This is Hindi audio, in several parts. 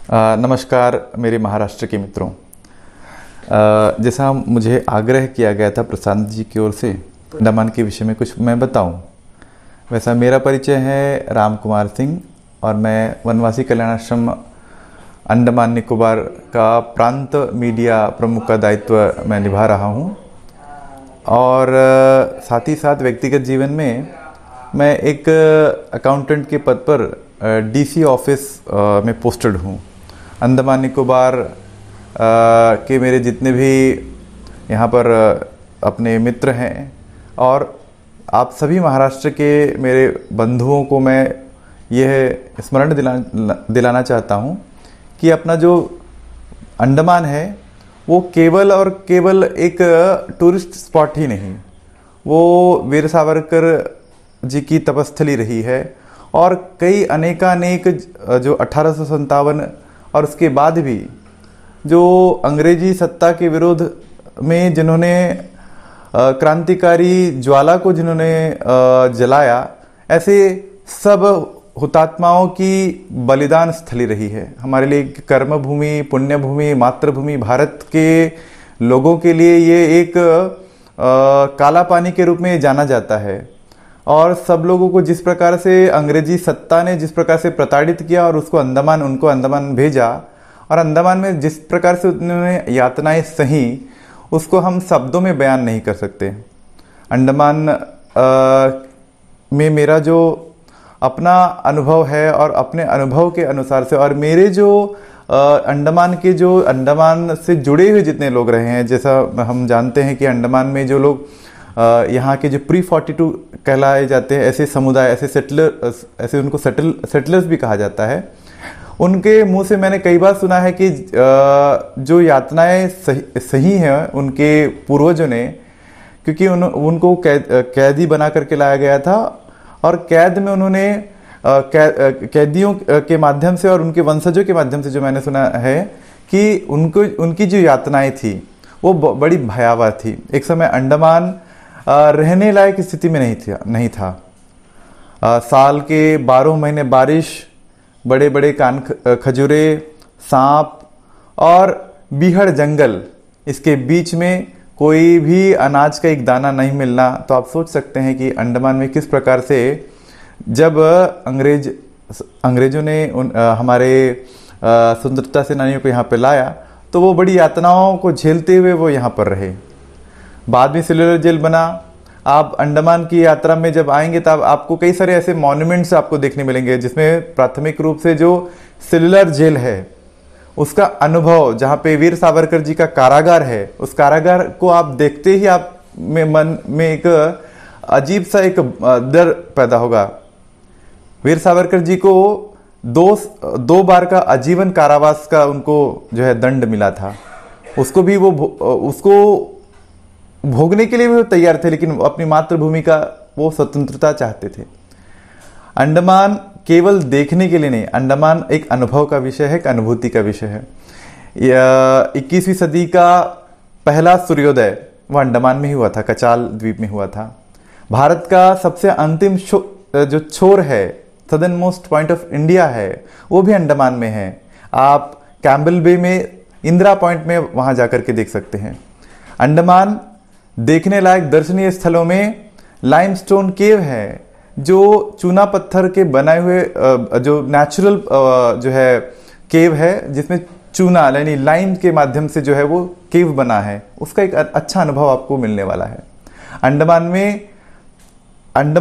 नमस्कार मेरे महाराष्ट्र के मित्रों। जैसा मुझे आग्रह किया गया था प्रशांत जी की ओर से अंडमान के विषय में कुछ मैं बताऊं, वैसा मेरा परिचय है राम कुमार सिंह और मैं वनवासी कल्याण आश्रम अंडमान निकोबार का प्रांत मीडिया प्रमुख का दायित्व मैं निभा रहा हूं। और साथ ही साथ व्यक्तिगत जीवन में मैं एक अकाउंटेंट के पद पर डीसी ऑफिस में पोस्टेड हूं। अंडमान निकोबार के मेरे जितने भी यहाँ पर अपने मित्र हैं और आप सभी महाराष्ट्र के मेरे बंधुओं को मैं यह स्मरण दिलाना चाहता हूँ कि अपना जो अंडमान है वो केवल और केवल एक टूरिस्ट स्पॉट ही नहीं, वो वीर सावरकर जी की तपस्थली रही है। और कई अनेकानेक जो 1857 और उसके बाद भी जो अंग्रेजी सत्ता के विरोध में जिन्होंने क्रांतिकारी ज्वाला को जिन्होंने जलाया, ऐसे सब हुतात्माओं की बलिदान स्थली रही है। हमारे लिए कर्म भूमि, पुण्य भूमि, मातृभूमि भारत के लोगों के लिए ये एक काला पानी के रूप में जाना जाता है। और सब लोगों को जिस प्रकार से अंग्रेजी सत्ता ने जिस प्रकार से प्रताड़ित किया और उनको अंडमान भेजा और अंडमान में जिस प्रकार से उन्होंने यातनाएं सही, उसको हम शब्दों में बयान नहीं कर सकते। अंडमान में मेरा जो अपना अनुभव है और अपने अनुभव के अनुसार से और मेरे जो अंडमान से जुड़े हुए जितने लोग रहे हैं, जैसा हम जानते हैं कि अंडमान में जो लोग यहाँ के जो प्री-42 कहलाए जाते हैं, ऐसे समुदाय, ऐसे उनको सेटलर्स भी कहा जाता है, उनके मुंह से मैंने कई बार सुना है कि जो यातनाएं सही हैं उनके पूर्वजों ने, क्योंकि उनको कैदी बना करके लाया गया था और कैद में उन्होंने कैदियों के माध्यम से और उनके वंशजों के माध्यम से जो मैंने सुना है कि उनकी जो यातनाएं थी वो बड़ी भयावह थी। एक समय अंडमान रहने लायक स्थिति में नहीं था। साल के 12 महीने बारिश, बड़े बड़े कान खजूरे, सांप और बीहड़ जंगल, इसके बीच में कोई भी अनाज का एक दाना नहीं मिलना। तो आप सोच सकते हैं कि अंडमान में किस प्रकार से जब अंग्रेजों ने हमारे स्वतंत्रता सेनानियों को यहाँ पे लाया तो वो बड़ी यातनाओं को झेलते हुए वो यहाँ पर रहे। बाद में सेल्युलर जेल बना। आप अंडमान की यात्रा में जब आएंगे तब आपको कई सारे ऐसे मॉन्यूमेंट्स आपको देखने मिलेंगे जिसमें प्राथमिक रूप से जो सेल्युलर जेल है उसका अनुभव, जहाँ पे वीर सावरकर जी का कारागार है, उस कारागार को आप देखते ही आप में मन में एक अजीब सा एक डर पैदा होगा। वीर सावरकर जी को दो बार का आजीवन कारावास का उनको जो है दंड मिला था। उसको भी उसको भोगने के लिए भी वो तैयार थे, लेकिन अपनी मातृभूमि का वो स्वतंत्रता चाहते थे। अंडमान केवल देखने के लिए नहीं, अंडमान एक अनुभव का विषय है, एक अनुभूति का विषय है। 21वीं सदी का पहला सूर्योदय वह अंडमान में ही हुआ था, कचाल द्वीप में हुआ था। भारत का सबसे अंतिम जो छोर है, southern most point of India है, वो भी अंडमान में है। आप कैम्बल बे में इंदिरा पॉइंट में वहां जाकर के देख सकते हैं। अंडमान देखने लायक दर्शनीय स्थलों में लाइमस्टोन केव है, जो चूना पत्थर के बनाए हुए जो नेचुरल जो है केव है, जिसमें चूना यानी लाइम के माध्यम से जो है वो केव बना है। उसका एक अच्छा अनुभव आपको मिलने वाला है। अंडमान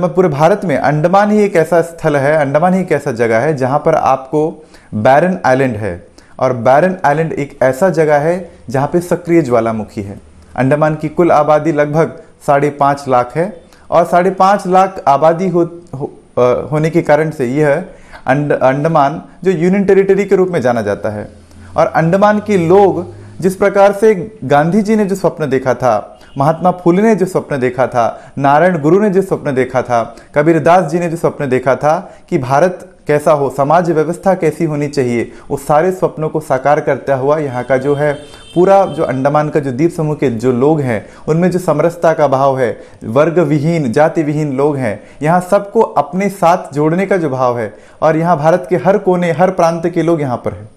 पूरे भारत में अंडमान ही एक ऐसा स्थल है, अंडमान ही एक ऐसा जगह है जहां पर आपको बैरन आइलैंड है। और बैरन आइलैंड एक ऐसा जगह है जहां पे सक्रिय ज्वालामुखी है। अंडमान की कुल आबादी लगभग 5.5 लाख है और 5.5 लाख आबादी होने के कारण से यह अंडमान जो यूनियन टेरिटरी के रूप में जाना जाता है। और अंडमान के लोग जिस प्रकार से गांधी जी ने जो स्वप्न देखा था, महात्मा फुले ने जो स्वप्न देखा था, नारायण गुरु ने जो स्वप्न देखा था, कबीरदास जी ने जो स्वप्न देखा था कि भारत कैसा हो, समाज व्यवस्था कैसी होनी चाहिए, उस सारे स्वप्नों को साकार करता हुआ यहाँ का जो है पूरा जो अंडमान का जो द्वीप समूह के जो लोग हैं उनमें जो समरसता का भाव है, वर्ग विहीन जाति विहीन लोग हैं, यहाँ सबको अपने साथ जोड़ने का जो भाव है। और यहाँ भारत के हर कोने हर प्रांत के लोग यहाँ पर हैं।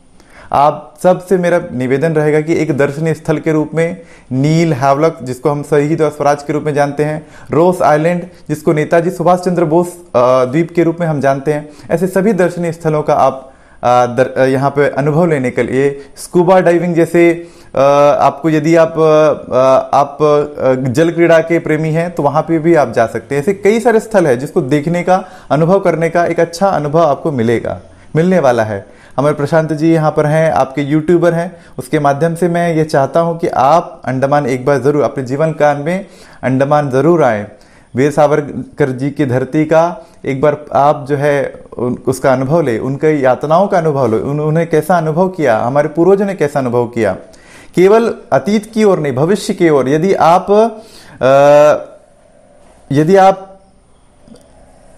आप सबसे मेरा निवेदन रहेगा कि एक दर्शनीय स्थल के रूप में नील हैवलॉक, जिसको हम शहीद और स्वराज के रूप में जानते हैं, रोस आइलैंड, जिसको नेताजी सुभाष चंद्र बोस द्वीप के रूप में हम जानते हैं, ऐसे सभी दर्शनीय स्थलों का आप यहाँ पे अनुभव लेने के लिए, स्कूबा डाइविंग जैसे आपको, यदि आप जल क्रीड़ा के प्रेमी हैं तो वहां पे भी आप जा सकते हैं। ऐसे कई सारे स्थल है जिसको देखने का, अनुभव करने का एक अच्छा अनुभव आपको मिलने वाला है। हमारे प्रशांत जी यहाँ पर हैं, आपके यूट्यूबर हैं, उसके माध्यम से मैं ये चाहता हूँ कि आप अंडमान एक बार जरूर अपने जीवन काल में अंडमान जरूर आए। वीर सावरकर जी की धरती का एक बार आप जो है उसका अनुभव ले, उनके यातनाओं का अनुभव लो, उन्होंने कैसा अनुभव किया, हमारे पूर्वजों ने कैसा अनुभव किया। केवल अतीत की ओर नहीं, भविष्य की ओर यदि आप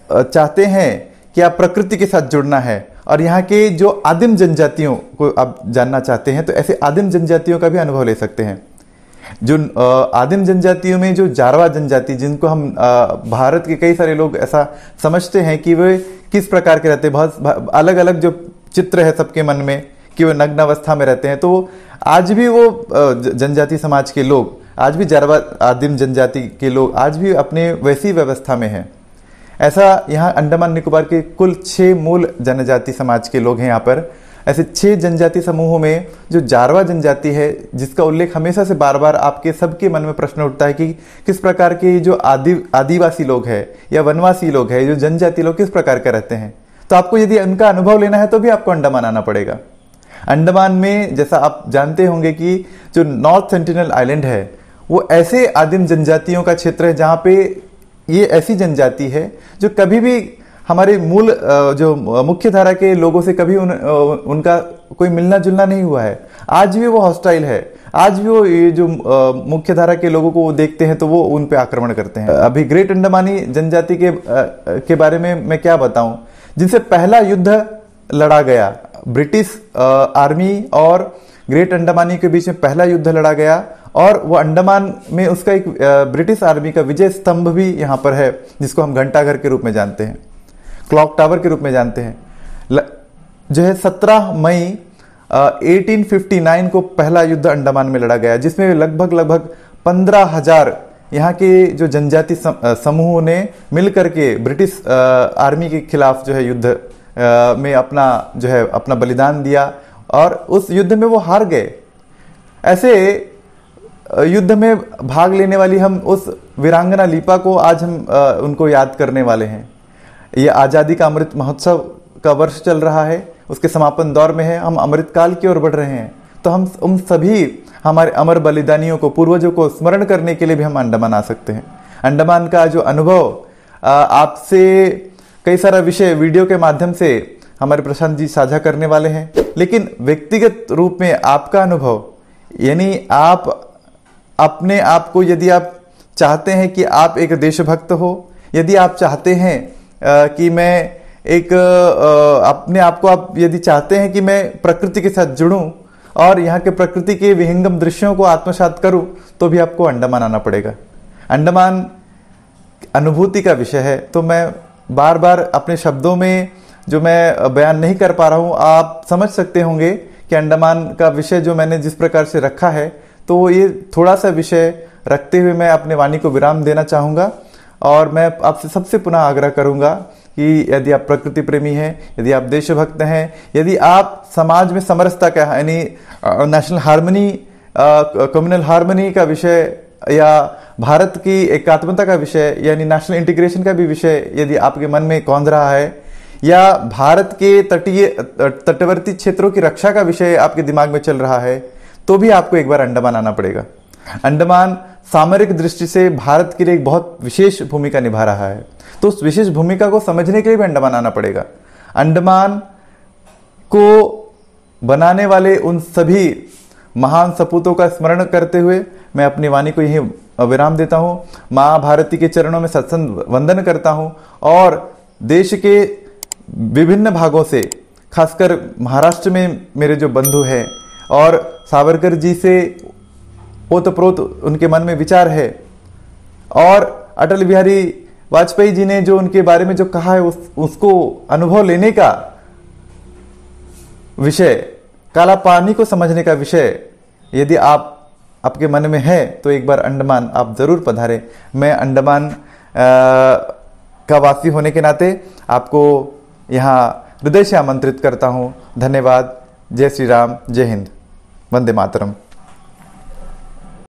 चाहते हैं कि आप प्रकृति के साथ जुड़ना है और यहाँ के जो आदिम जनजातियों को आप जानना चाहते हैं, तो ऐसे आदिम जनजातियों का भी अनुभव ले सकते हैं। जो आदिम जनजातियों में जो जारवा जनजाति, जिनको हम भारत के कई सारे लोग ऐसा समझते हैं कि वे किस प्रकार के रहते हैं, बहुत अलग अलग जो चित्र है सबके मन में कि वे नग्न अवस्था में रहते हैं, तो आज भी वो जनजाति समाज के लोग, आज भी जारवा आदिम जनजाति के लोग आज भी अपने वैसी व्यवस्था में हैं। ऐसा यहाँ अंडमान निकोबार के कुल 6 मूल जनजाति समाज के लोग हैं यहाँ पर। ऐसे 6 जनजाति समूहों में जो जारवा जनजाति है, जिसका उल्लेख हमेशा से बार बार आपके सबके मन में प्रश्न उठता है कि किस प्रकार के जो आदिवासी लोग हैं या वनवासी लोग हैं, जो जनजाति लोग किस प्रकार के रहते हैं, तो आपको यदि उनका अनुभव लेना है तो भी आपको अंडमान आना पड़ेगा। अंडमान में जैसा आप जानते होंगे कि जो नॉर्थ सेंटिनल आइलैंड है वो ऐसे आदिम जनजातियों का क्षेत्र है जहाँ पे ये ऐसी जनजाति है जो कभी भी हमारे मूल जो मुख्य धारा के लोगों से कभी उनका कोई मिलना जुलना नहीं हुआ है। आज भी वो हॉस्टाइल है, आज भी वो ये जो मुख्य धारा के लोगों को वो देखते हैं तो वो उन पे आक्रमण करते हैं। अभी ग्रेट अंडमानी जनजाति के बारे में मैं क्या बताऊं, जिनसे पहला युद्ध लड़ा गया, ब्रिटिश आर्मी और ग्रेट अंडमानी के बीच में पहला युद्ध लड़ा गया, और वो अंडमान में उसका एक ब्रिटिश आर्मी का विजय स्तंभ भी यहाँ पर है, जिसको हम घंटाघर के रूप में जानते हैं, क्लॉक टावर के रूप में जानते हैं। जो है 17 मई 1859 को पहला युद्ध अंडमान में लड़ा गया, जिसमें लगभग 15,000 यहाँ के जो जनजाति समूहों ने मिलकर के ब्रिटिश आर्मी के खिलाफ जो है युद्ध में अपना बलिदान दिया, और उस युद्ध में वो हार गए। ऐसे युद्ध में भाग लेने वाली हम उस वीरांगना लीपा को आज हम उनको याद करने वाले हैं। ये आज़ादी का अमृत महोत्सव का वर्ष चल रहा है, उसके समापन दौर में है, हम अमृत काल की ओर बढ़ रहे हैं, तो हम उन सभी हमारे अमर बलिदानियों को, पूर्वजों को स्मरण करने के लिए भी हम अंडमान आ सकते हैं। अंडमान का जो अनुभव आपसे कई सारा विषय वीडियो के माध्यम से हमारे प्रशांत जी साझा करने वाले हैं, लेकिन व्यक्तिगत रूप में आपका अनुभव, यानी आप अपने आप को, यदि आप चाहते हैं कि आप एक देशभक्त हो, यदि आप चाहते हैं कि मैं एक अपने आप को, आप यदि चाहते हैं कि मैं प्रकृति के साथ जुड़ूं और यहाँ के प्रकृति के विहंगम दृश्यों को आत्मसात करूं, तो भी आपको अंडमान आना पड़ेगा। अंडमान अनुभूति का विषय है, तो मैं बार बार अपने शब्दों में जो मैं बयान नहीं कर पा रहा हूं, आप समझ सकते होंगे कि अंडमान का विषय जो मैंने जिस प्रकार से रखा है, तो ये थोड़ा सा विषय रखते हुए मैं अपने वाणी को विराम देना चाहूंगा। और मैं आपसे सबसे पुनः आग्रह करूंगा कि यदि आप प्रकृति प्रेमी हैं, यदि आप देशभक्त हैं, यदि आप समाज में समरसता का, यानी नेशनल हार्मनी, कम्युनल हार्मनी का विषय, या भारत की एकात्मता का विषय, यानी नेशनल इंटीग्रेशन का भी विषय यदि आपके मन में कौंध रहा है, या भारत के तटवर्ती क्षेत्रों की रक्षा का विषय आपके दिमाग में चल रहा है, तो भी आपको एक बार अंडमान आना पड़ेगा। अंडमान सामरिक दृष्टि से भारत के लिए एक बहुत विशेष भूमिका निभा रहा है, तो उस विशेष भूमिका को समझने के लिए भी अंडमान आना पड़ेगा। अंडमान को बनाने वाले उन सभी महान सपूतों का स्मरण करते हुए मैं अपनी वाणी को यहीं विराम देता हूं। मां भारती के चरणों में सत्संग वंदन करता हूं, और देश के विभिन्न भागों से, खासकर महाराष्ट्र में मेरे जो बंधु हैं और सावरकर जी से ओतप्रोत उनके मन में विचार है, और अटल बिहारी वाजपेयी जी ने जो उनके बारे में जो कहा है उसको अनुभव लेने का विषय काला पानी को समझने का विषय यदि आपके मन में है तो एक बार अंडमान आप जरूर पधारें। मैं अंडमान का वासी होने के नाते आपको यहाँ हृदय से आमंत्रित करता हूँ। धन्यवाद। जय श्री राम, जय हिंद, वंदे मातरम।